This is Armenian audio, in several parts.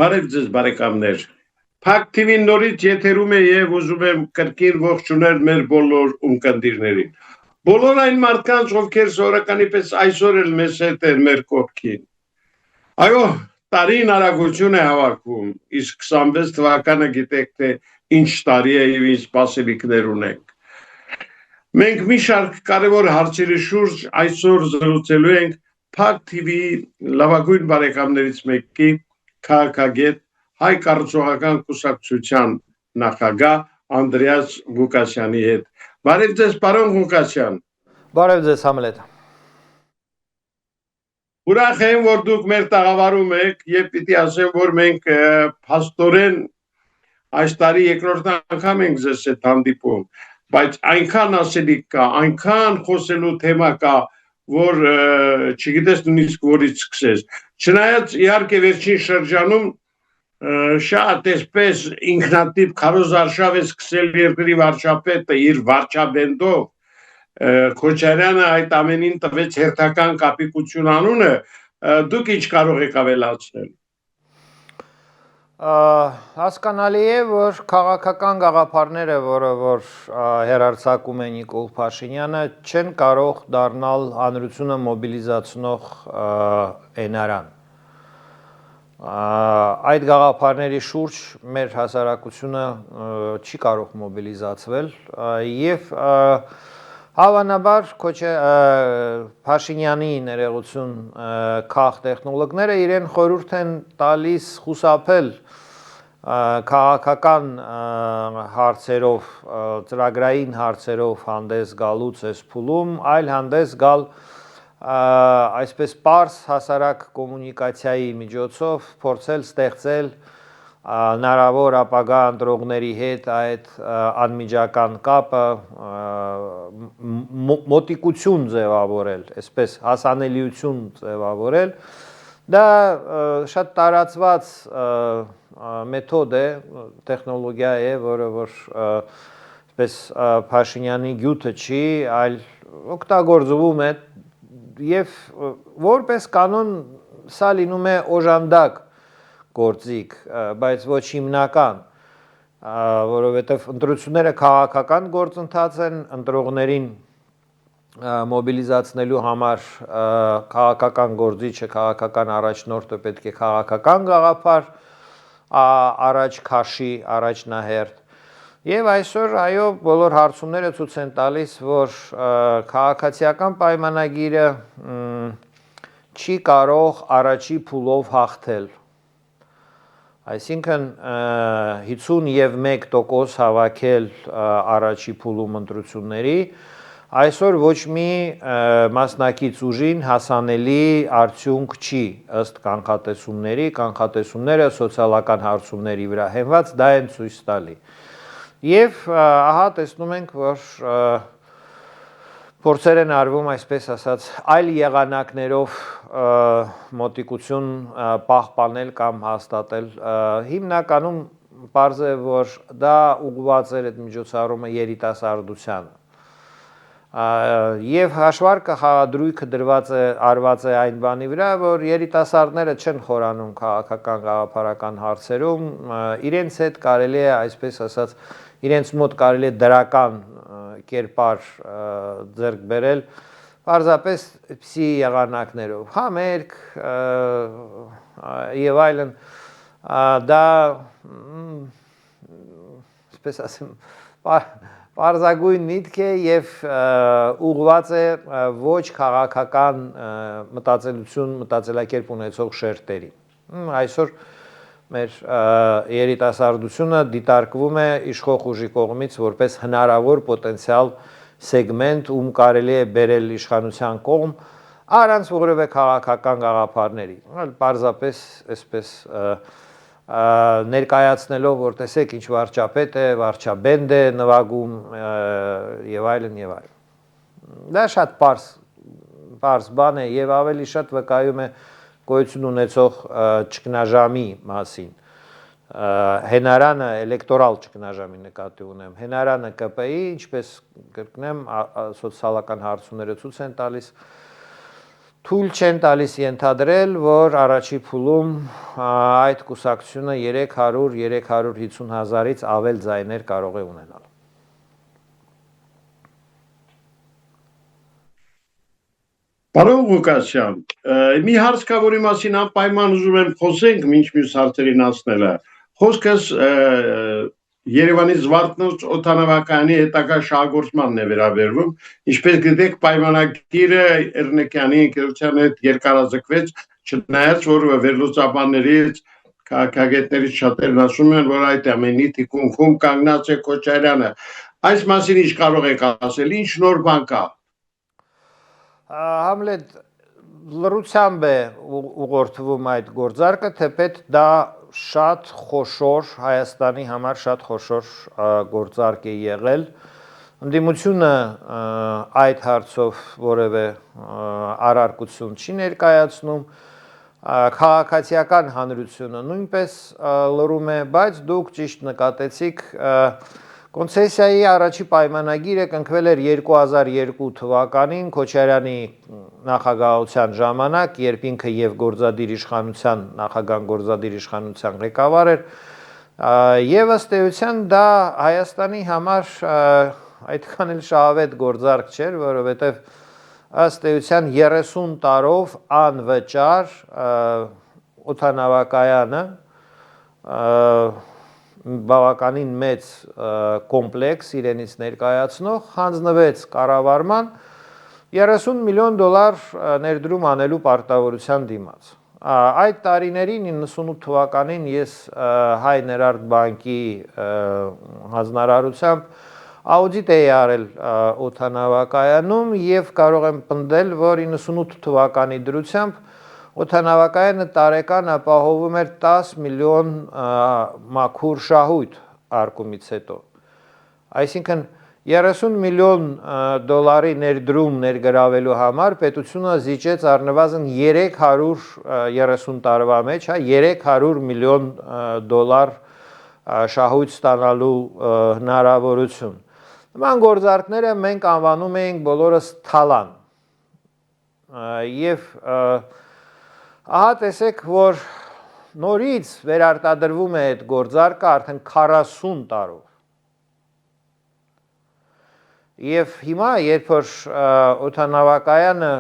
Բարև ձեզ բարեկամներ։ Փակ TV-ն նորից եթերում է եւ ուզում եմ կրկին ողջունել մեր բոլոր ունկնդիրներին։ Բոլոր այն մարդկանց, ովքեր սովորականի պես այսօր էլ մեզ հետ են մեր կողքին։ Այո, տարին արագություն է հավաքում, իսկ 26 թվականը գիտեք թե ինչ տարի է եւ ինչ սպասելիքներ ունենք։ Մենք մի շարք կարևոր հարցերի շուրջ այսօր զրուցելու ենք Փակ TV-ի լավագույն բարեկամներից մեկի քաղաքագետ հայ կառուցողական կուսակցության նախագահ Անդրեաս Ղուկասյանի հետ։ Բարև ձեզ, պարոն Ղուկասյան։ Բարև ձեզ, Համլետ։ Ուրախ եմ, որ դուք մեր տաղավարում եք եւ պիտի ասեմ, որ մենք փաստորեն այս տարի երկրորդ անգամ ենք ձեզ հետ հանդիպում, բայց այնքան ասելիք կա, այնքան խոսելու թեմա կա, որ չգիտես նույնիսկ որից սկսես։ Չնայած իհարկե վերջին շրջանում շատ այսպես ինքնատիպ քարոզարշավ է սկսել երկրի վարչապետը իր վարչաբենդով Քոչարյանը այդ ամենին տվեց հերթական կապիկություն անունը, դուք ինչ կարող եք ավելացնել։ Հասկանալի է, որ քաղաքական գաղափարները, որ հերարցակում է Նիկոլ Փաշինյանը, չեն կարող դառնալ հանրությունը մոբիլիզացնող հենարան։ Այդ գաղափարների շուրջ մեր հասարակությունը չի կարող մոբիլիզացվել եւ հավանաբար Փաշինյանի ներողություն քաղ տեխնոլոգները իրեն խորհուրդ են տալիս խուսափել քաղաքական հարցերով, ծրագրային հարցերով հանդես գալուց այս փուլում, այլ հանդես գալ այսպես պարզ հասարակ կոմունիկացիայի միջոցով փորձել ստեղծել հնարավոր ապագա ընտրողների հետ այդ անմիջական կապը մոտիկություն ձևավորել, այսպես հասանելիություն ձևավորել, դա շատ տարածված մեթոդ է, տեխնոլոգիա է, որը որ այսպես Փաշինյանի գյուտը չի, այլ օգտագործվում է եւ որպես կանոն սա լինում է օժանդակ գործիք, բայց ոչ հիմնական, որովհետև ընտրությունները քաղաքական գործընթաց են, ընտրողներին մոբիլիզացնելու համար քաղաքական գործիչը, քաղաքական առաջնորդը պետք է քաղաքական գաղափար առաջ քաշի, առաջնահերթ։ Եվ այսօր այո, բոլոր հարցումները ցույց են տալիս, որ քաղաքացիական պայմանագիրը չի կարող առաջի փուլով հաղթել։ Այսինքն 51% հավաքել առաջի փուլում ընտրությունների, այսօր ոչ մի մասնակից ուժին հասանելի արդյունք չի ըստ կանխատեսումները սոցիալական հարցումների վրա հենված դա են ցույց տալի։ Եվ ահա տեսնում ենք, որ փորձեր են արվում, այսպես ասած, այլ եղանակներով մոտիկություն պահպանել կամ հաստատել։ Հիմնականում պարզ է, որ դա ուղղված էր այդ միջոցառումը երիտասարդությանը։ Եվ հաշվարկը դրույքը արված է այն բանի վրա, որ երիտասարդները չեն խորանում քաղաքական գաղափարական հարցերում, իրենց հետ կարելի է, այսպես ասած, իրենց մոտ կարելի է դրական կերպար ձեռք բերել, պարզապես պսի եղանակներով, համերգ եւ այլն, դա, այսպես ասեմ, պարզագույն միտք է եւ ուղղված է ոչ քաղաքական մտածելակերպ ունեցող շերտերին։ Այսօր մեր երիտասարդությունը դիտարկվում է իշխող ուժի կողմից որպես հնարավոր պոտենցիալ սեգմենտ, ում կարելի է բերել իշխանության կողմ, առանց որևէ քաղաքական գաղափարների, պարզապես այսպես ներկայացնելով, որ տեսեք ինչ վարչապետ է, վարչաբենդ է նվագում եւ այլն եւ այլն։ Դա շատ պարզ բան է եւ ավելի շատ վկայում է գոյություն ունեցող ճգնաժամի մասին։ Հենարանը էլեկտորալ ճգնաժամի նկատի ունեմ, հենարանը ԿՊ-ի, ինչպես կրկնեմ, սոցիալական հարցումները ցույց են տալիս, թույլ չեն տալիս ենթադրել, որ առաջի փուլում այդ կուսակցությունը 300-350 հազարից ավել ձայներ կարող է ունենալ։ Պարոն Ղուկասյան, մի հարց կա, որի մասին անպայման ուզում եմ խոսենք, մինչ մյուս հարցերին անցնելը։ Խոսքս Երևանի Զվարթնոց օդանավակայանի հետագա շահագործմանն է վերաբերվում, ինչպես գիտեք, պայմանագիրը Էրնեկյանի ընկերության հետ երկարաձգվեց, չնայած որ վերլուծաբաններից, քաղաքագետներից շատերն ասում են, որ այդ ամենի թիկունքում կանգնած է Քոչարյանը։ Այս մասին ինչ կարող եք ասել, ինչ նոր բան կա։ Համլետ լրությամբ է ուղղորդվում այդ գործարքը, թեպետ դա շատ խոշոր, Հայաստանի համար շատ խոշոր գործարք է եղել։ Ընդդիմությունը այդ հարցով որևէ առարկություն չի ներկայացնում, քաղաքացիական հանրությունը նույնպես լռում է, բայց դուք ճիշտ նկատեցիք, կոնցեսիայի առաջի պայմանագիրը կնքվել էր 2002 թվականին Քոչարյանի նախագահության ժամանակ, երբ ինքը եւ գործադիր իշխանության նախագահ գործադիր իշխանության ղեկավար էր, եւ ըստ էության դա Հայաստանի համար այդքան էլ շահավետ գործարք չէր, որովհետեւ ըստ էության 30 տարով անվճար օդանավակայանը բավականին մեծ կոմպլեքս իրենից ներկայացնող հանձնվեց կառավարման 30 միլիոն դոլար ներդրում անելու պարտավորության դիմաց։ Այդ տարիներին 98 թվականին ես Հայ Ներարդ բանկի հանձնարարությամբ աուդիտ էի արել օդանավակայանում եւ կարող եմ պնդել, որ 98 թվականի դրությամբ օդանավակայանը տարեկան ապահովում էր 10 միլիոն մաքուր շահույթ արկումից հետո։ Այսինքն 30 միլիոն դոլարի ներդրում ներգրավելու համար պետությունը զիջեց առնվազն 330 տարվա մեջ, 300 միլիոն դոլար շահույթ ստանալու հնարավորություն։ Նման գործարքները մենք անվանում էինք բոլորս թալան։ Եվ ահա տեսեք, որ նորից վերարտադրվում է այդ գործարքը արդեն 40 տարով։ Եվ հիմա, երբ որ օդանավակայանը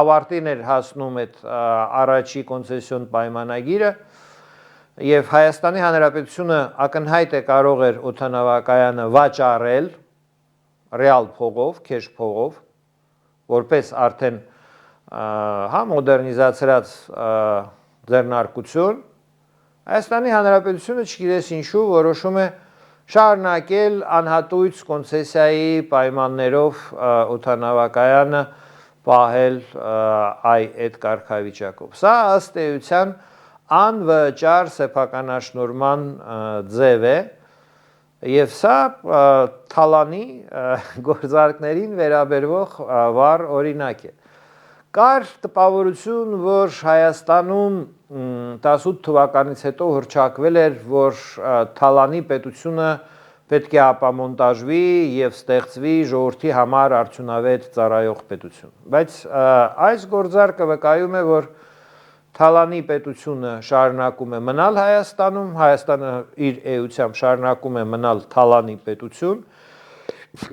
ավարտին էր հասնում այդ առաջի կոնցեսիոն պայմանագիրը, եւ Հայաստանի Հանրապետությունը ակնհայտ է կարող էր օդանավակայանը վաճառել ռեալ փողով, քեշ փողով, որպես արդեն մոդեռնիզացրած ձեռնարկություն, Հայաստանի Հանրապետությունը չգիտես ինչու որոշում է շարունակել անհատույց կոնցեսիայի պայմաններով օդանավակայանը պահել այդ կարգավիճակով։ Սա ըստ էության անվճար սեփականաշնորհման ձև է, եւ սա թալանի գործարքներին վերաբերող վառ օրինակ է։ Կար տպավորություն, որ Հայաստանում 18 թվականից հետո հռչակվել էր, որ թալանի պետությունը պետք է ապամոնտաժվի եւ ստեղծվի ժողովրդի համար արդյունավետ ծառայող պետություն։ Բայց այս գործարքը վկայում է, որ թալանի պետությունը շարունակում է մնալ Հայաստանում, Հայաստանը իր էությամբ շարունակում է մնալ թալանի պետություն,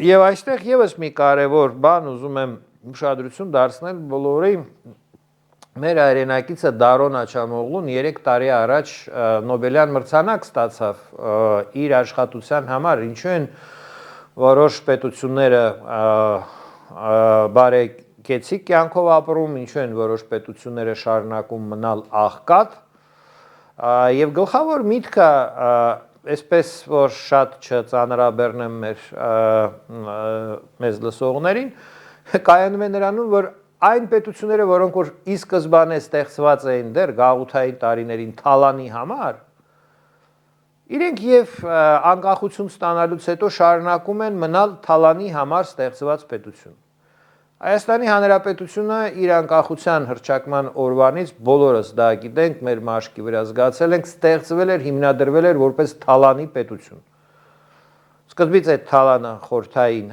եւ այստեղ եւս մի կարեւոր բան ուզում եմ ուշադրություն դարձնել բոլորի մեր հայրենակիցը Դարոն Աչամօղլուն 3 տարի առաջ Նոբելյան մրցանակ ստացավ իր աշխատության համար, ինչու են որոշ պետությունները բարեկեցիկ կյանքով ապրում, ինչու են որոշ պետությունները շարունակում մնալ աղքատ, եւ գլխավոր միտքը այսպես որ շատ չծանրաբեռնեմ մեզ լսողներին, կայանում է նրանում, որ այն պետությունները, որոնք որ ի սկզբանե ստեղծված էին դեռ գաղութային տարիներին թալանի համար, իրենք եւ անկախություն ստանալուց հետո շարունակում են մնալ թալանի համար ստեղծված պետություն։ Հայաստանի Հանրապետությունը իր անկախության հռչակման օրվանից բոլորս դա գիտենք, մեր մաշկի վրա զգացել ենք, ստեղծվել էր, հիմնադրվել էր որպես թալանի պետություն։ Սկզբից այդ թալանը խորթային,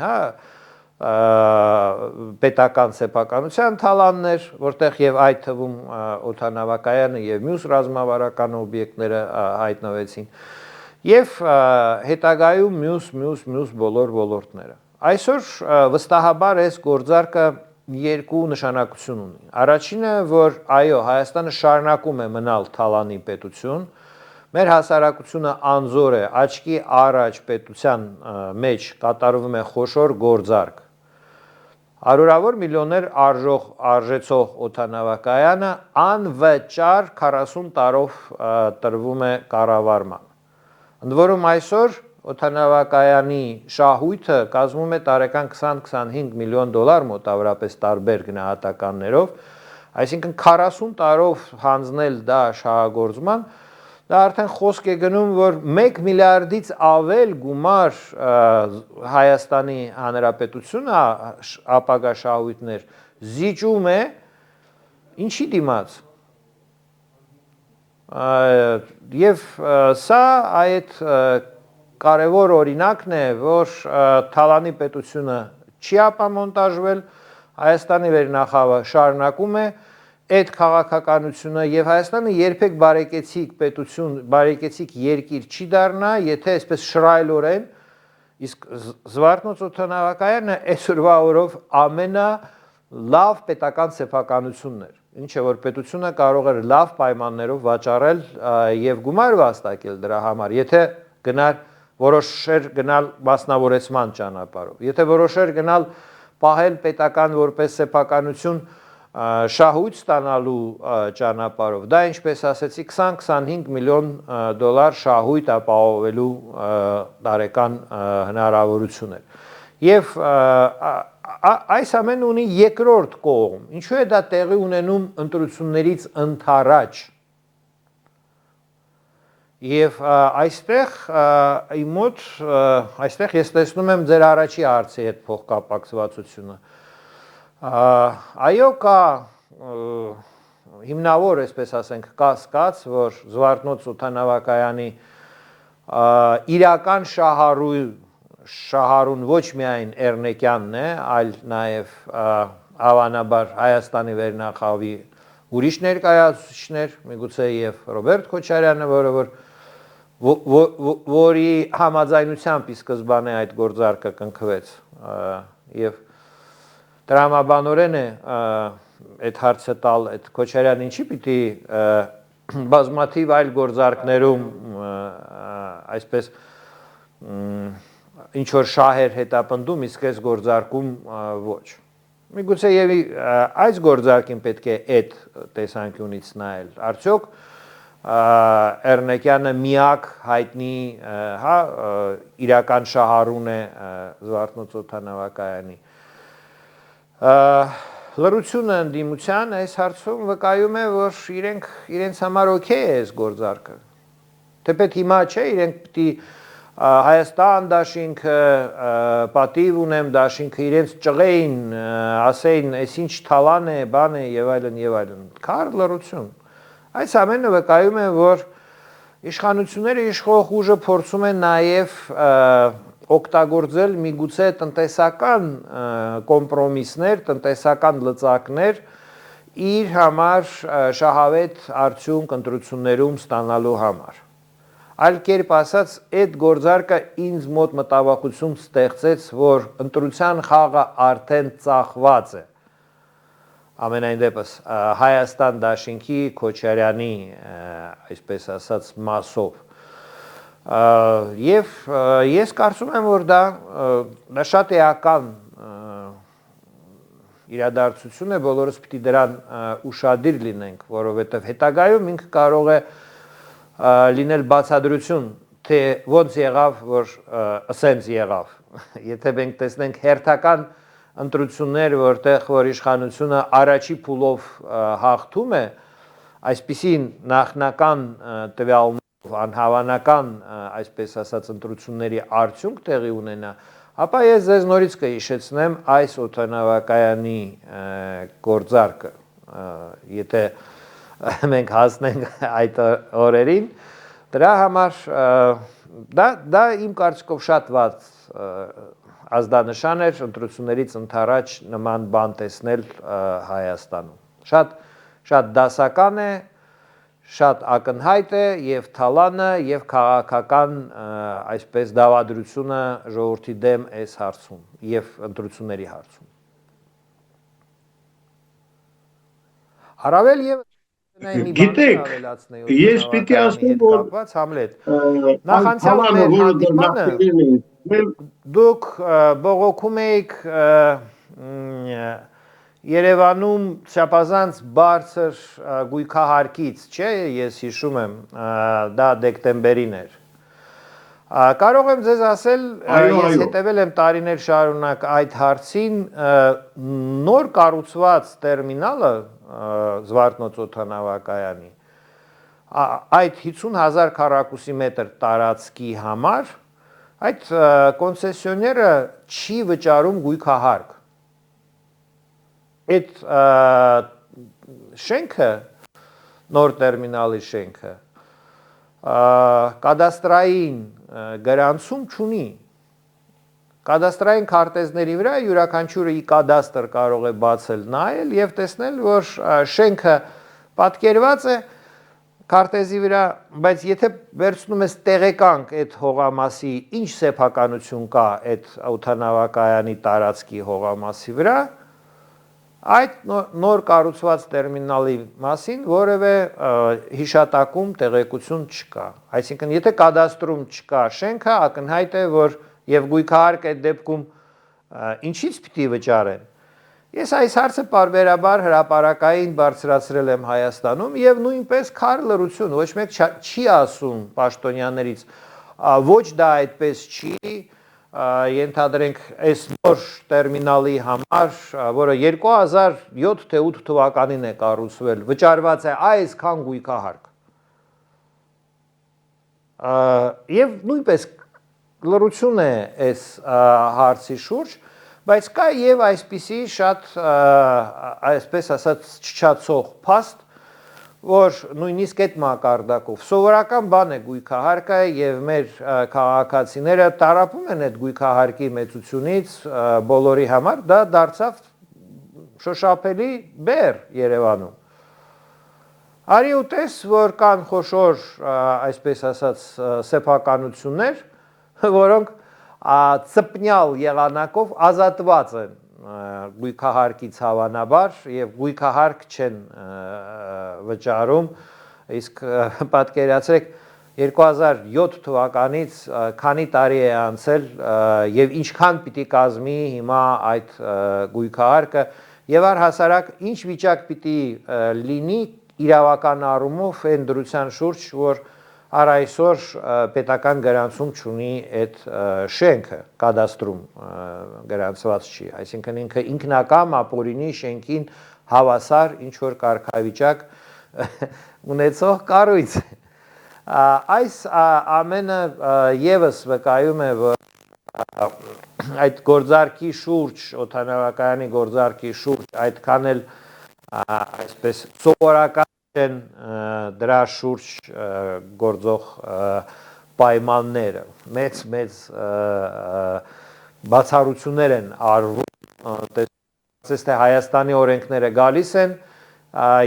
պետական սեփականության թալաններ, որտեղ եւ այդ թվում օդանավակայանը եւ մյուս ռազմավարական օբյեկտները հայտնվեցին եւ հետագայում մյուս բոլոր ոլորտները։ Այսօր վստահաբար այս գործարքը երկու նշանակություն ունի։ Առաջինը, որ այո, Հայաստանը շարունակում է մնալ թալանի պետություն, մեր հասարակությունը անզոր է, աչքի առաջ պետության մեջ կատարվում է խոշոր գործարք։ Հարյուրավոր միլիոններ արժեցող օդանավակայանը անվճար 40 տարով տրվում է կառավարման։ Ընդ որում այսօր օդանավակայանի շահույթը կազմում է տարեկան 20-25 միլիոն դոլար մոտավորապես տարբեր գնահատականներով, այսինքն 40 տարով հանձնել դա շահագործման, դա արդեն խոսք է գնում, որ 1 միլիարդից ավել գումար Հայաստանի Հանրապետությունը ապագա շահույթներ զիջում է ինչի դիմաց։ Եվ սա այդ կարևոր օրինակն է, որ թալանի պետությունը չի ապամոնտաժվել, Հայաստանի վերնախավը շարունակում է այդ քաղաքականությունը եւ Հայաստանը երբեք բարեկեցիկ պետություն, բարեկեցիկ երկիր չի դառնա, եթե այսպես շռայլորեն, իսկ Զվարթնոց օդանավակայանը այսօրվա օրով ամենալավ պետական սեփականությունն էր, ինչը որ պետությունը կարող էր լավ պայմաններով վաճառել եւ գումար վաստակել դրա համար, եթե գնար որոշեր գնալ մասնավորեցման ճանապարհով, եթե որոշեր գնալ պահել պետական որպես սեփականություն շահույթ ստանալու ճանապարհով, դա ինչպես ասեցի 20-25 միլիոն դոլար շահույթ ապահովելու տարեկան հնարավորություն էր։ Եվ այս ամենը ունի երկրորդ կողմ, ինչու է դա տեղի ունենում ընտրություններից ընդառաջ։ Եվ այստեղ ես տեսնում եմ ձեր առաջի հարցի հետ փոխկապակցվածությունը։ Այո, կա հիմնավոր, այսպես ասենք, կասկած, որ Զվարթնոց օդանավակայանի իրական շահառուն ոչ միայն Էռնեկյանն է, այլ նաև հավանաբար Հայաստանի վերնախավի ուրիշ ներկայացուցիչներ, միգուցե եւ Ռոբերտ Քոչարյանը, որի համաձայնությամբ ի սկզբանե այդ գործարքը կնքվեց եւ տրամաբանորեն է այդ հարցը տալ, այդ Քոչարյանը ինչի պիտի բազմաթիվ այլ գործարքներում այսպես ինչ որ շահեր հետապնդում, իսկ այս գործարքում ոչ։ Միգուցե եւ այս գործարքին պետք է այդ տեսանկյունից նայել։ Արդյոք Էռնեկյանը միակ հայտնի, իրական շահառուն է Զվարթնոց օդանավակայանի։ Լրությունը ընդդիմության այս հարցում վկայում է, որ իրենց համար օքեյ է այս գործարքը։ Թեպետ հիմա չէ, իրենք պիտի Հայաստան դաշինքը, պատիվ ունեմ դաշինքը, իրենց ճղեին, ասեին, այս ինչ թալան է, բան է եւ այլն։ Քար լրություն։ Այս ամենը վկայում է, որ իշխանությունները իշխող ուժը փորձում են նաեւ օգտագործել միգուցե տնտեսական կոմպրոմիսներ, տնտեսական լծակներ իր համար շահավետ արդյունք ընտրություններում ստանալու համար։ Այլ կերպ ասած, այդ գործարքը ինձ մոտ մտավախություն ստեղծեց, որ ընտրության խաղը արդեն ծախված է։ Ամենայն դեպս Հայաստան դաշինքի Քոչարյանի, այսպես ասած, մասով։ Եվ ես կարծում եմ, որ դա շատ էական իրադարձություն է, բոլորս պիտի դրան ուշադիր լինենք, որովհետև հետագայում ինքը կարող է լինել բացադրություն, թե ոնց եղավ, որ ասենց եղավ։ Եթե մենք տեսնենք հերթական ընտրություններ, որտեղ որ իշխանությունը առաջի փուլով հաղթում է, այսպիսին նախնական տվյալներով անհավանական, այսպես ասած, ընտրությունների արդյունք տեղի ունենա, ապա ես ձեզ նորից կհիշեցնեմ այս օդանավակայանի գործարքը, եթե մենք հասնենք այդ օրերին, դրա համար դա իմ կարծիքով շատ վատ ազդանշան էր ընտրություններից ընդառաջ նման բան տեսնել Հայաստանում։ Շատ դասական է, շատ ակնհայտ է եւ թալանը եւ քաղաքական այսպես դավադրությունը ժողովրդի դեմ այս հարցում եւ ընտրությունների հարցում։ Առավել եւ Գիտեք, ես պիտի ասեմ, որ նախանցյալ մեր հանդիպմանը դուք բողոքում եք Երևանում չափազանց բարձր գույքահարկից, չէ, ես հիշում եմ, դա դեկտեմբերին էր։ Կարող եմ ձեզ ասել, ես հետևել եմ տարիներ շարունակ այդ հարցին, նոր կառուցված տերմինալը Զվարթնոց օդանավակայանի այդ 50,000 քառակուսի մետր տարածքի համար այդ կոնցեսիոները չի վճարում գույքահարկ։ Այդ շենքը, նոր տերմինալի շենքը, կադաստրային գրանցում չունի։ Կադաստրային քարտեզների վրա յուրաքանչյուրը ի կադաստր կարող է բացել, նայել եւ տեսնել, որ շենքը պատկերված է քարտեզի վրա, բայց եթե վերցնում ես տեղեկանք այդ հողամասի, ինչ սեփականություն կա այդ օդանավակայանի տարածքի հողամասի վրա, այդ նոր կառուցված տերմինալի մասին որևէ հիշատակում տեղեկություն չկա։ Այսինքն, եթե կադաստրում չկա շենքը, ակնհայտ է, որ եւ գույքահարկ այդ դեպքում ինչից պիտի վճարեն։ Ես այս հարցը պարբերաբար հրապարակային բարձրացրել եմ Հայաստանում եւ նույնպես քար լրություն, ոչ մեկ չի ասում պաշտոնյաներից, ոչ դա այդպես չի, ենթադրենք այս նոր տերմինալի համար, որը 2007 թե 8 թվականին է կառուցվել, վճարված է այսքան գույքահարկ։ Եվ նույնպես լրություն է այս հարցի շուրջ, բայց կա եւ այսպիսի շատ այսպես ասած չչացող փաստ, որ նույնիսկ այդ մակարդակով սովորական բան է գույքահարկը եւ մեր քաղաքացիները տարապում են այդ գույքահարկի մեծությունից բոլորի համար, դա դարձավ շոշափելի բեռ Երևանում։ Արի ու տես, որ կան խոշոր այսպես ասած սեփականություններ, որոնք ծպնյալ եղանակով ազատված են գույքահարկից հավանաբար եւ գույքահարկ չեն վճարում, իսկ պատկերացրեք 2007 թվականից քանի տարի է անցել եւ ինչքան պիտի կազմի հիմա այդ գույքահարկը եւ առհասարակ ինչ վիճակ պիտի լինի իրավական առումով այն դրության շուրջ, որ առ այսօր պետական գրանցում չունի այդ շենքը, կադաստրում գրանցված չի, այսինքն ինքը ինքնակամ ապօրինի շենքին հավասար ինչ-որ կարգավիճակ ունեցող կառույց է։ Այս ամենը եւս վկայում է, որ այդ գործարքի շուրջ, օդանավակայանի գործարքի շուրջ այդքան էլ այսպես սովորական դրա շուրջ գործող պայմանները մեծ բացառություններ են արվում, տեսնես թե Հայաստանի օրենքները գալիս են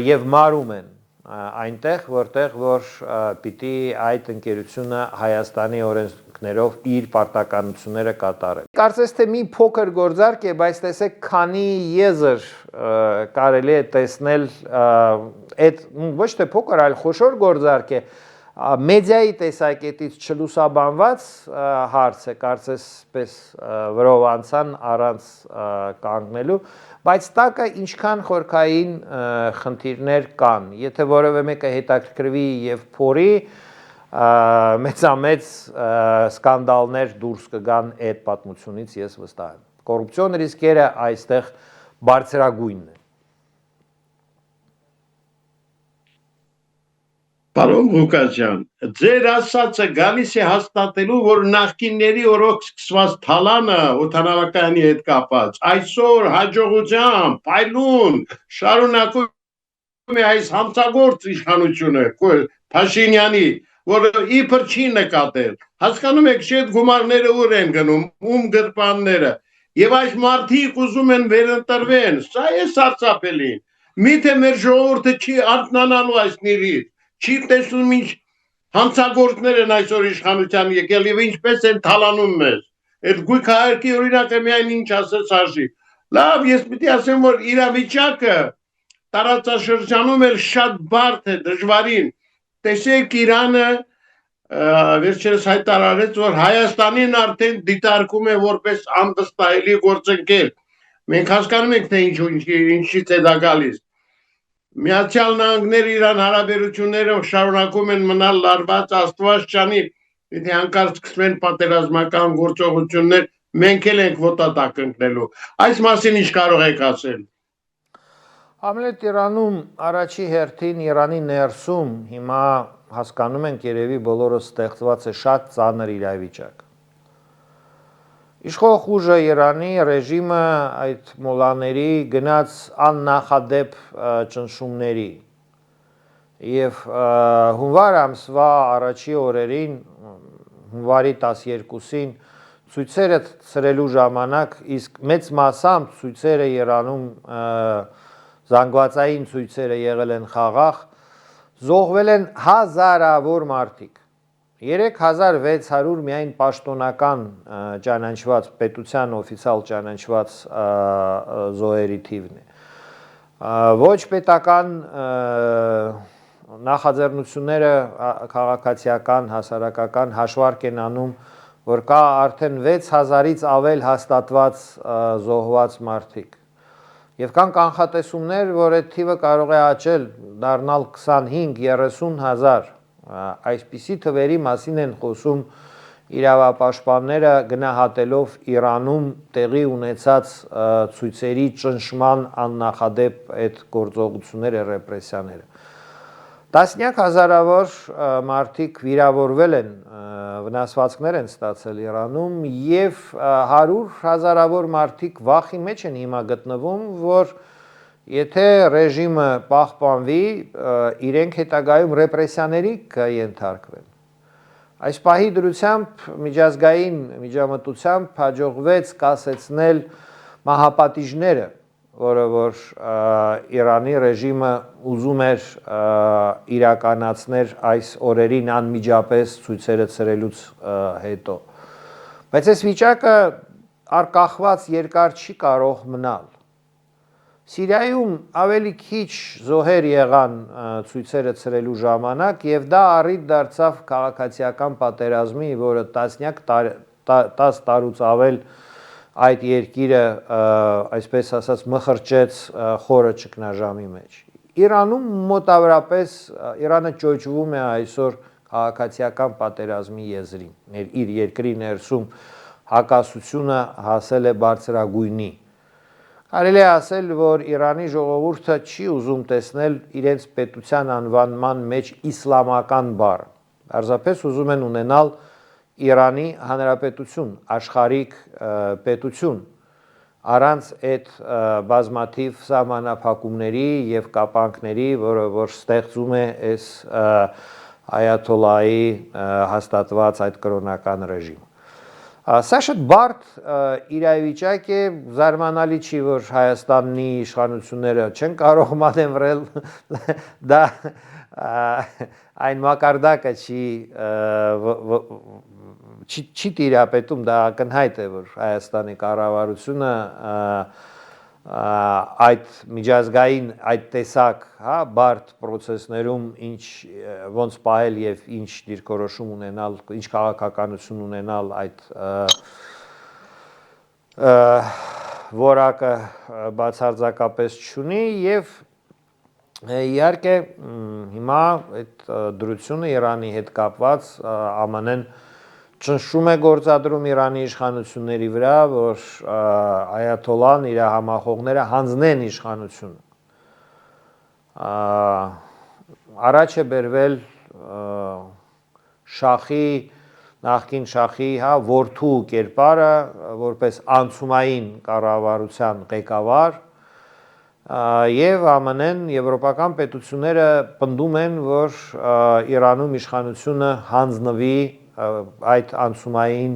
եւ մարում են այնտեղ, որտեղ որ պիտի այդ ընկերությունը Հայաստանի օրենքներով իր պարտականությունները կատարի։ Կարծես թե մի փոքր գործարք է, բայց տեսեք քանի եզր կարելի է տեսնել այդ ոչ թե փոքր, այլ խոշոր գործարք է, մեդիայի տեսակետից չլուսաբանված հարց է, կարծես պես վրով անցան առանց կանգնելու, բայց տակը ինչքան խորքային խնդիրներ կան, եթե որևէ մեկը հետաքրքրվի եւ փորի, մեծամեծ սկանդալներ դուրս կգան այդ պատմությունից, ես վստահ եմ։ Կոռուպցիոն ռիսկերը այստեղ բարձրագույնն են։ Պարոն Ղուկասյան, ձեր ասածը գալիս է հաստատելու, որ նախկինների օրոք սկսված թալանը օդանավակայանի հետ կապած, այսօր հաջողությամբ, փայլուն, շարունակում է այս համցագործ իշխանությունը, Փաշինյանի որը իբր չի նկատել։ Հասկանում եք, շետ գումարները ուր են գնում, ում գրպանները։ Եվ այս մարդիկ ուզում են վերընտրվեն, սա է սարսափելին։ Միթե մեր ժողովուրդը չի արթնանալու այս նիրից, չի տեսնում ինչ հանցագործներ են այսօր իշխանության եկել եւ ինչպես են թալանում մեզ։ Այդ գույք հայրքի օրինակը միայն ինչ ասես արժի։ Լավ, ես պիտի ասեմ, որ իրավիճակը տարածաշրջանում էլ շատ բարդ է, դժվարին։ Տեսեք Իրանը վերջերս հայտարարեց, որ Հայաստանին արդեն դիտարկում է որպես անվստահելի գործընկեր։ Մենք հասկանում ենք, թե ինչից է դա գալիս։ Միացյալ Նահանգները Իրան հարաբերությունները շարունակում են մնալ լարված, Աստված ճանի, եթե հանկարծ սկսվեն պատերազմական գործողություններ, մենք էլ ենք ոտատակ ընկնելու։ Այս մասին ինչ կարող եք ասել։ Համլետ Իրանում առաջի հերթին Իրանի ներսում հիմա հասկանում ենք երևի բոլորս ստեղծված է շատ ծանր իրավիճակ։ Իշխող ուժը Իրանի ռեժիմը այդ մոլաների գնաց աննախադեպ ճնշումների եւ հունվար ամսվա առաջի օրերին հունվարի 12-ին ցույցերը ծրելու ժամանակ իսկ մեծ մասամբ ցույցերը Իրանում զանգվածային ցույցերը եղել են խաղաղ, զոհվել են հազարավոր մարդիկ, 3600 միայն պաշտոնական ճանաչված, պետության օֆիցիալ ճանաչված զոհերի թիվն է, ոչ պետական նախաձեռնությունները քաղաքացիական, հասարակական հաշվարկ են անում, որ կա արդեն 6000-ից ավել հաստատված զոհված մարդիկ։ Եվ կան կանխատեսումներ, որ այդ թիվը կարող է աճել, դառնալ 25-30 հազար, այսպիսի թվերի մասին են խոսում իրավապաշտպանները գնահատելով Իրանում տեղի ունեցած ցույցերի ճնշման աննախադեպ այդ գործողությունները, ռեպրեսիաները։ Տասնյակ հազարավոր մարդիկ վիրավորվել են, վնասվածքներ են ստացել Իրանում եւ 100 հազարավոր մարդիկ վախի մեջ են հիմա գտնվում, որ եթե ռեժիմը պահպանվի, իրենք հետագայում ռեպրեսիաների կենթարկվեն։ Այս պահի դրությամբ միջազգային միջամտությամբ հաջողվեց կասեցնել մահապատիժները, որը որ Իրանի ռեժիմը ուզում էր իրականացնել այս օրերին անմիջապես ցույցերը ծրելուց հետո։ Բայց այս վիճակը արկախված երկար չի կարող մնալ։ Սիրիայում ավելի քիչ զոհեր եղան ցույցերը ծրելու ժամանակ եւ դա առիթ դարձավ քաղաքացիական պատերազմի, որը 10 տարուց ավել այդ երկիրը, այսպես ասած, մխրճեց խորը ճգնաժամի մեջ։ Իրանում մոտավորապես Իրանը ճոճվում է այսօր քաղաքացիական պատերազմի եզրին։ Իր երկրի ներսում հակասությունը հասել է բարձրագույնի։ Կարելի է ասել, որ Իրանի ժողովուրդը չի ուզում տեսնել իրենց պետության անվանման մեջ իսլամական բառը։ Պարզապես ուզում են ունենալ Իրանի հանրապետություն, աշխարհիկ պետություն, առանց այդ բազմաթիվ սահմանափակումների եւ կապանքների, որ ստեղծում է այս այաթոլլահի հաստատված այդ կրոնական ռեժիմը։ Սա շատ բարդ իրավիճակ է, զարմանալի չի, որ Հայաստանի իշխանությունները չեն կարող մանևրել, դա այն մակարդակը չի տիրապետում, դա ակնհայտ է, որ Հայաստանի կառավարությունը այդ միջազգային այդ տեսակ, բարդ process-ներում ոնց պահել եւ ինչ դիրքորոշում ունենալ, ինչ քաղաքականություն ունենալ այդ որակը բացարձակապես չունի եւ իհարկե հիմա այդ դրությունը Իրանի հետ կապված ԱՄՆ-ն ճնշում է գործադրում Իրանի իշխանությունների վրա, որ այաթոլլահն իր համախոհները հանձնեն իշխանությունը։ Առաջ է բերվել նախկին շախի, որդու կերպարը, որպես անցումային կառավարության ղեկավար, եւ ԱՄՆ-ն եվրոպական պետությունները պնդում են, որ Իրանում իշխանությունը հանձնվի այդ անցումային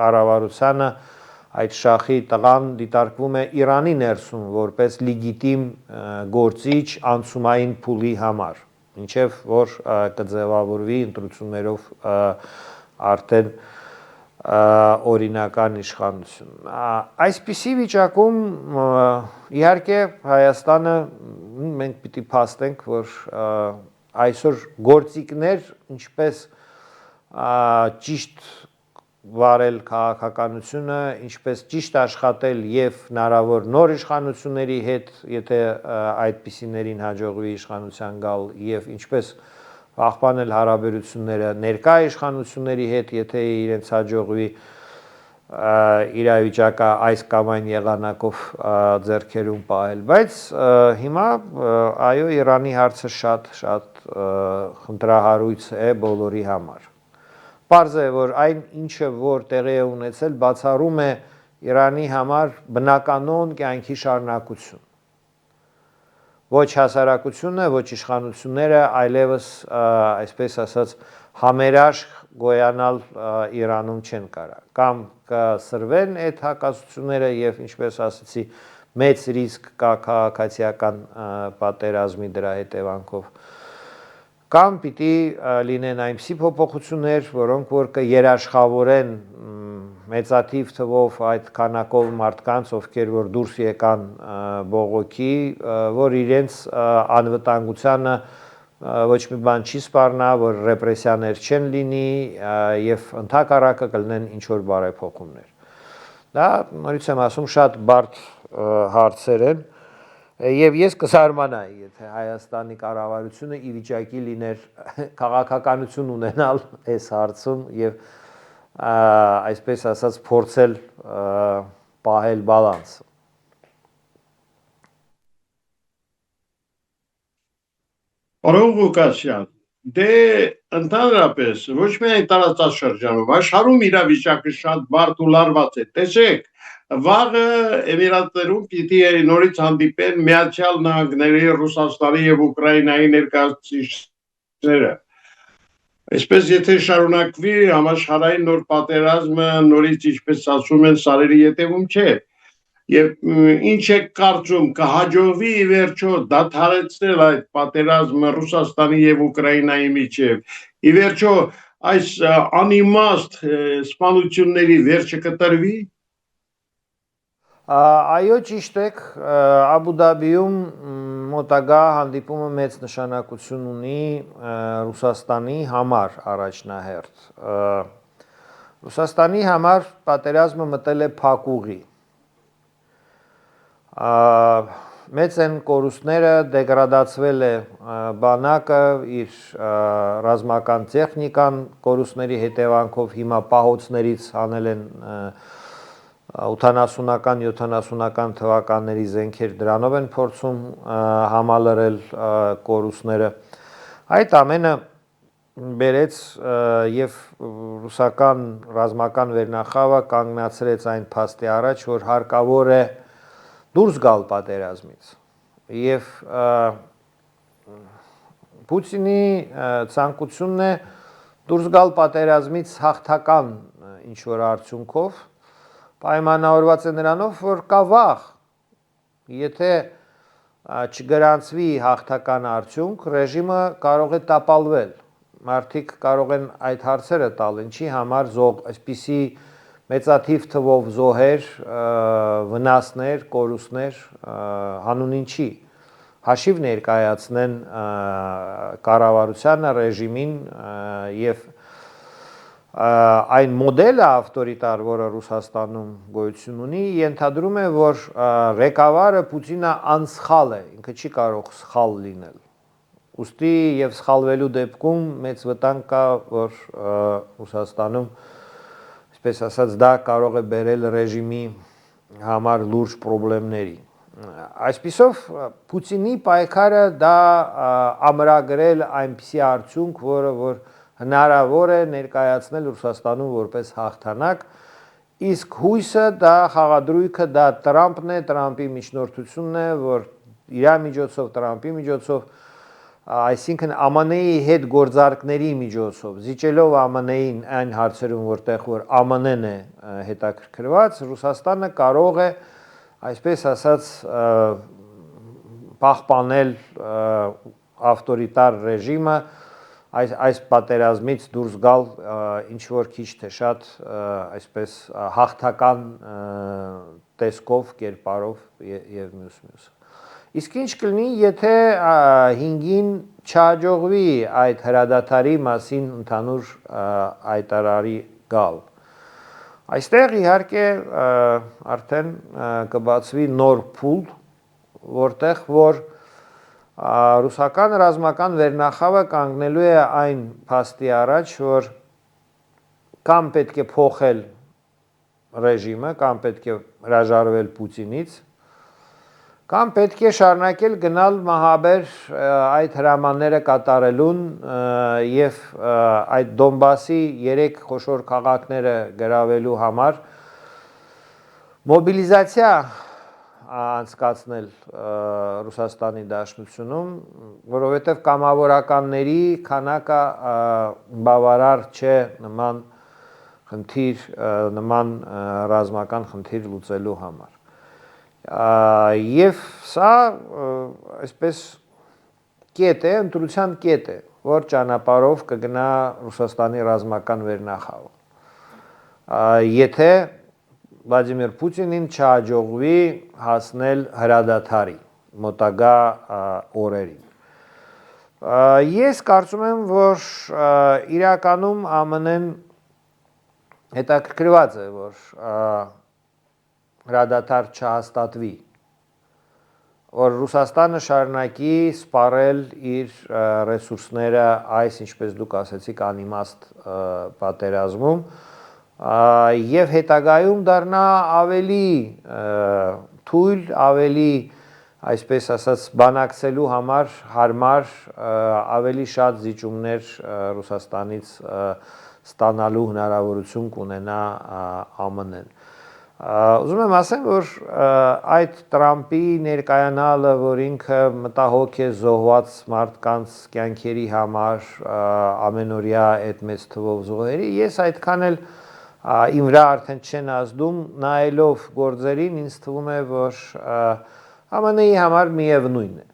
կառավարությանը, այդ շախի տղան դիտարկվում է Իրանի ներսում որպես լեգիտիմ գործիչ անցումային փուլի համար, ինչեւ որ կձևավորվի ընտրություններով արդեն օրինական իշխանություն։ Այսպիսի վիճակում իհարկե Հայաստանը մենք պիտի փաստենք, որ այսօր գործիքներ ինչպես ճիշտ վարել քաղաքականությունը, ինչպես ճիշտ աշխատել եւ հնարավոր նոր իշխանությունների հետ, եթե այդպիսիներին հաջողվի իշխանության գալ եւ ինչպես պահպանել հարաբերությունները ներկա իշխանությունների հետ, եթե իրենց հաջողվի իրավիճակը այս կամ այն եղանակով ձեռքերում պահել, բայց հիմա այո Իրանի հարցը շատ խնդրահարույց է բոլորի համար։ Պարզ է, որ այն ինչը որ տեղի է ունեցել բացառում է Իրանի համար բնականon կյանքի շարունակություն։ Ոչ հասարակությունը, ոչ իշխանությունները այլևս այսպես ասած համերաշխ գոյանալ Իրանում չեն կարա։ Կամ կսրվեն այդ հակասությունները եւ ինչպես ասացի, մեծ ռիսկ կա քաղաքացիական պատերազմի դրա հետևանքով։ Կամ պիտի լինեն այնպիսի փոփոխություններ, որոնք որ կերաշխավորեն մեծաթիվ թվով այդ քանակով մարդկանց, ովքեր որ դուրս եկան բողոքի, որ իրենց անվտանգությանը ոչ մի բան չի սպառնա, որ ռեպրեսիաներ չեն լինի եւ ընդհակառակը կլինեն ինչ որ բարեփոխումներ։ Դա նորից եմ ասում շատ բարդ հարցեր են եւ ես կզարմանայի, եթե Հայաստանի կառավարությունը ի վիճակի լիներ քաղաքականություն ունենալ այս հարցում եւ այսպես ասած փորձել պահել բալանսը։ Պարոն Ղուկասյան, դե ընդհանրապես ոչ միայն տարածաշրջանում, աշխարհում իրավիճակը շատ բարդ ու լարված է։ Տեսեք, վաղը Էմիրատներում պիտի նորից հանդիպեն Միացյալ Նահանգների, Ռուսաստանի եւ Ուկրաինայի ներկայացուցիչները։ Այսպես եթե շարունակվի համաշխարհային նոր պատերազմը նորից ինչպես ասում են սարերի ետևում չէ եւ ինչ է կարծում կհաջողվի ի վերջո դադարեցնել այդ պատերազմը Ռուսաստանի եւ Ուկրաինայի միջեւ ի վերջո այս անիմաստ սպանությունների վերջը կտրվի։ Այո, ճիշտ եք, Աբու Դաբիում մոտակա հանդիպումը մեծ նշանակություն ունի Ռուսաստանի համար առաջնահերթ։ Ռուսաստանի համար պատերազմը մտել է փակուղի։ Մեծ են կորուստները, դեգրադացվել է բանակը, իր ռազմական տեխնիկան կորուստների հետևանքով հիմա պահոցներից հանել են 80-ական, 70-ական թվականների զենքեր դրանով են փորձում համալրել կորուստները։ Այդ ամենը բերեց եւ ռուսական ռազմական վերնախավը կանգնացրեց այն փաստի առաջ, որ հարկավոր է դուրս գալ պատերազմից։ Եվ Պուտինի ցանկությունն է դուրս գալ պատերազմից հաղթական ինչ որ արդյունքով, պայմանավորված է նրանով, որ կա վաղ, եթե չգրանցվի հաղթական արդյունք, ռեժիմը կարող է տապալվել, մարդիկ կարող են այդ հարցերը տալ, ինչի համար այսպիսի մեծաթիվ թվով զոհեր, վնասներ, կորուստներ, հանուն ինչի, հաշիվ ներկայացնեն կառավարությանը, ռեժիմին եւ այն մոդելը ավտորիտար, որը Ռուսաստանում գոյություն ունի, ենթադրում է, որ ղեկավարը Պուտինը անսխալ է, ինքը չի կարող սխալ լինել։ Ուստի եւ սխալվելու դեպքում մեծ վտանգ կա, որ Ռուսաստանում, այսպես ասած, դա կարող է բերել ռեժիմի համար լուրջ խնդիրների։ Այսպիսով Պուտինի պայքարը դա ամրագրել այնպիսի արդյունք, որը որ հնարավոր է ներկայացնել Ռուսաստանում որպես հաղթանակ Իսկ հույսը դա խաղադրույքը դա Տրամպն է, Տրամպի միջնորդությունն է, որ իր միջոցով, Տրամպի միջոցով, այսինքն ԱՄՆ-ի հետ գործարքների միջոցով, զիջելով ԱՄՆ-ին այն հարցերում, որտեղ որ ԱՄՆ-ն է հետաքրքրված, Ռուսաստանը կարող է, այսպես ասած, պահպանել ավտորիտար ռեժիմը, այս պատերազմից դուրս գալ ինչ որ քիչ թե շատ այսպես հաղթական տեսքով, կերպարով եւ մյուսը։ Իսկ ինչ կլինի, եթե 5-ին չհաջողվի այդ հրադադարի մասին ընդհանուր հայտարարի գալ։ Այստեղ իհարկե արդեն կբացվի նոր փուլ, որտեղ որ ռուսական ռազմական վերնախավը կանգնելու է այն փաստի առաջ, որ կամ պետք է փոխել ռեժիմը, կամ պետք է հրաժարվել Պուտինից, կամ պետք է շարունակել գնալ մահաբեր այդ հրամանները կատարելուն եւ այդ Դոնբասի 3 խոշոր քաղաքները գրավելու համար մոբիլիզացիա անցկացնել Ռուսաստանի Դաշնությունում, որովհետեւ կամավորականների քանակը բավարար չէ նման խնդիր, նման ռազմական խնդիր լուծելու համար։ Եվ սա այսպես կետ է, ընտրության կետ է, որ ճանապարհով կգնա Ռուսաստանի ռազմական վերնախավը։ Եթե Վլադիմիր Պուտինին չհաջողվի հասնել հրադադարի մոտակա օրերին։ Ես կարծում եմ, որ իրականում ԱՄՆ-ն հետաքրքրված է, որ հրադադար չհաստատվի, որ Ռուսաստանը շարունակի սպառել իր ռեսուրսները այս, ինչպես դուք ասեցիք, անիմաստ պատերազմում եւ հետագայում դառնա ավելի թույլ, ավելի, այսպես ասած, բանակցելու համար հարմար, ավելի շատ զիջումներ Ռուսաստանից ստանալու հնարավորություն կունենա ԱՄՆ-ն։ Ուզում եմ ասեմ, որ այդ Տրամպի ներկայանալը, որ ինքը մտահոգ է զոհված մարդկանց կյանքերի համար, ամենօրյա այդ մեծ թվով զոհերի, ես այդքան էլ իմ վրա արդեն չեն ազդում, նայելով գործերին, ինձ թվում է, որ ԱՄՆ-ի համար միևնույն է։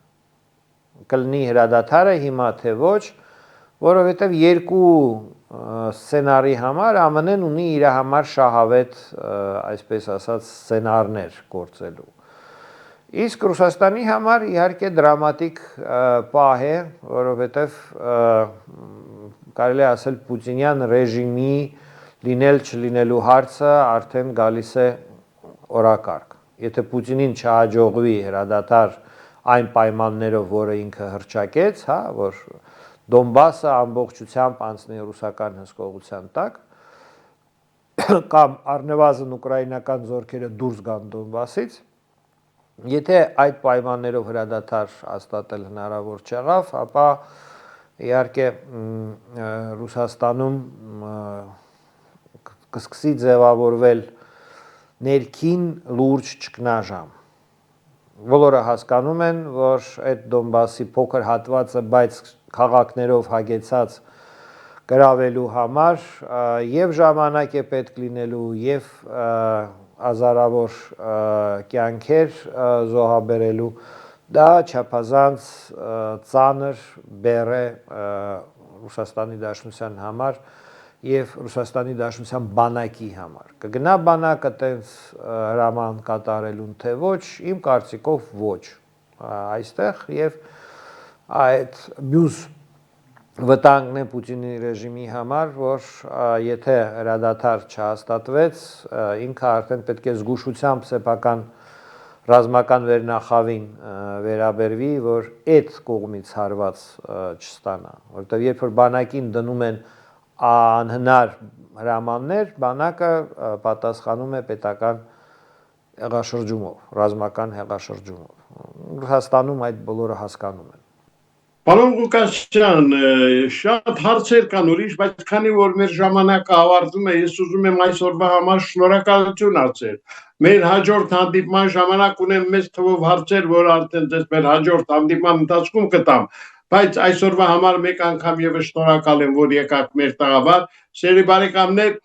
Կլինի հրադադարը հիմա թե ոչ, որովհետև երկու սցենարի համար ԱՄՆ-ն ունի իր համար շահավետ, այսպես ասած, սցենարներ գործելու։ Իսկ Ռուսաստանի համար իհարկե դրամատիկ պահ է, որովհետև կարելի է ասել պուտինյան ռեժիմի լինել չլինելու հարցը արդեն գալիս է օրակարգ։ Եթե Պուտինին չհաջողվի հրադադար այն պայմաններով, որը ինքը հռչակեց, հա, որ Դոնբասը ամբողջությամբ անցնի ռուսական հսկողության տակ, կամ առնվազն ուկրաինական զորքերը դուրս գան Դոնբասից, եթե այդ պայմաններով հրադադար հաստատել հնարավոր չեղավ, ապա իհարկե Ռուսաստանում կսկսի ձևավորվել ներքին լուրջ ճգնաժամ։ Բոլորը հասկանում են, որ այդ Դոնբասի փոքր հատվածը, բայց քաղաքներով հագեցած գրավելու համար եւ ժամանակ է պետք լինելու եւ հազարավոր կյանքեր զոհաբերելու, դա չափազանց ծանր բեռ է Ռուսաստանի Դաշնության համար եւ Ռուսաստանի Դաշնության բանակի համար։ Կգնա բանակը տենց հրաման կատարելուն թե ոչ, իմ կարծիքով ոչ այստեղ եւ այդ մյուս վտանգն է Պուտինի ռեժիմի համար, որ եթե հրադադար չհաստատվեց, ինքը արդեն պետք է զգուշությամբ սեփական ռազմական վերնախավին վերաբերվի, որ այդ կողմից հարված չստանա, որովհետև երբ որ բանակին դնում են անհնար հրամաններ, բանակը պատասխանում է պետական հեղաշրջումով, ռազմական հեղաշրջումով։ Ռուսաստանում այդ բոլորը հասկանում են։ Պարոն Ղուկասյան, շատ հարցեր կան ուրիշ, բայց քանի որ մեր ժամանակը ավարտվում է, ես ուզում եմ այսօրվա համար շնորհակալություն ասել։ Մեր հաջորդ հանդիպման ժամանակ ունեմ մեծ թվով հարցեր, որ արդեն ձեզ մեր հաջորդ հանդիպման ընթացքում կտամ, բայց այսօրվա համար մեկ անգամ եւս շնորհակալ եմ, որ եկաք մեր տաղավար։ Սիրելի բարեկամներ,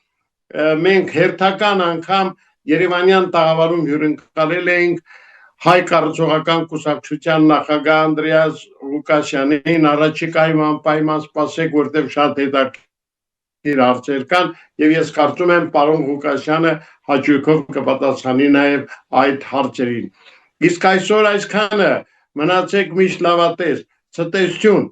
մենք հերթական անգամ Երևանյան տաղավարում հյուրընկալել էինք հայ կառուցողական կուսակցության նախագահ Անդրեաս Ղուկասյանին, առաջիկայում անպայման սպասեք, որտեղ շատ հետաքրքիր հարցեր կան, եւ ես կարծում եմ պարոն Ղուկասյանը հաճույքով կպատասխանի նաեւ այդ հարցերին։ Իսկ այսօր այսքանը, մնացեք միշտ լավատես, ցտեսություն։